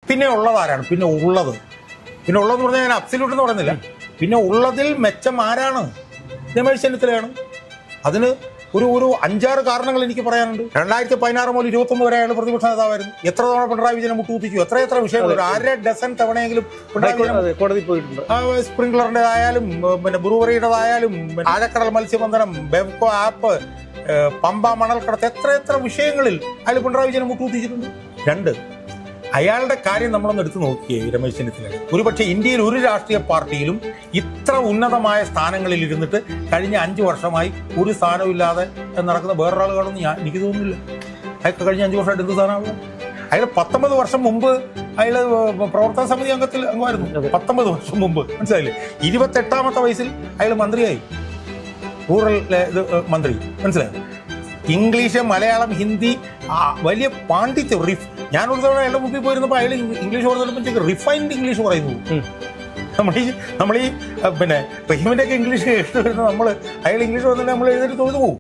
പിന്നെ ഉള്ളതാരാണ്? പിന്നെ ഉള്ളതെന്ന് പറഞ്ഞാൽ ഞാൻ അബ്സല്യൂട്ട് എന്ന് പറയുന്നില്ല. പിന്നെ ഉള്ളതിൽ മെച്ചം ആരാണ്? രമേശ് ചെന്നിത്തലയാണ്. അതിന് ഒരു 5-6 കാരണങ്ങൾ എനിക്ക് പറയാനുണ്ട്. 2016 മുതൽ 21 വരെ അയാൾ പ്രതിപക്ഷ നേതാവായിരുന്നു. എത്ര തവണ പിണറായി വിജയനെ മുട്ടുകുത്തിച്ചു? എത്ര വിഷയങ്ങൾ, ഒരു 1/2 ഡസൻ തവണയെങ്കിലും പിണറായി വിജയൻ കോടതി പോയിട്ടുണ്ട്. സ്പ്രിംഗ്ലറിൻ്റെതായാലും പിന്നെ ബ്രൂവറിയുടേതായാലും ആഴക്കടൽ മത്സ്യബന്ധനം, ബെവ്കോ ആപ്പ്, പമ്പ മണൽക്കടത്ത്, എത്ര വിഷയങ്ങളിൽ അയാൾ പിണറായി വിജയനെ മുട്ടുകുത്തിച്ചിട്ടുണ്ട്. 2, അയാളുടെ കാര്യം നമ്മളൊന്ന് എടുത്തു നോക്കിയേ. രമേശ് ചെന്നിത്തല ഒരുപക്ഷെ ഇന്ത്യയിൽ ഒരു രാഷ്ട്രീയ പാർട്ടിയിലും ഇത്ര ഉന്നതമായ സ്ഥാനങ്ങളിൽ ഇരുന്നിട്ട് കഴിഞ്ഞ 5 വർഷമായി ഒരു സ്ഥാനമില്ലാതെ നടക്കുന്ന വേറൊരാൾ കാണുമെന്ന് എനിക്ക് തോന്നുന്നില്ല. അയാൾക്ക് കഴിഞ്ഞ 5 വർഷമായിട്ട് എന്ത് സ്ഥാനമാകുക? അയാൾ 19 വർഷം മുമ്പ് അയാൾ പ്രവർത്തക സമിതി അംഗമായിരുന്നു. 19 വർഷം മുമ്പ്, മനസ്സിലായില്ലേ? 28ാമത്തെ വയസ്സിൽ അയാൾ മന്ത്രിയായി, റൂറൽ മന്ത്രി, മനസ്സിലായി? ഇംഗ്ലീഷ്, മലയാളം, ഹിന്ദി വലിയ പാണ്ഡിത്യം. ഞാനൊരു തവണ അയാളുടെ മുമ്പിൽ പോയിരുന്നപ്പോൾ അയാൾ ഇംഗ്ലീഷ് പറഞ്ഞപ്പോഴത്തേക്ക് റിഫൈൻഡ് ഇംഗ്ലീഷ് പറയുന്നു. നമ്മൾ ഈ പിന്നെ റഹീമിന്റെ ഒക്കെ ഇംഗ്ലീഷ് കേട്ട് വരുന്ന അയാൾ ഇംഗ്ലീഷ് പറഞ്ഞാൽ നമ്മൾ എഴുന്നേറ്റ് തോന്നു പോകും.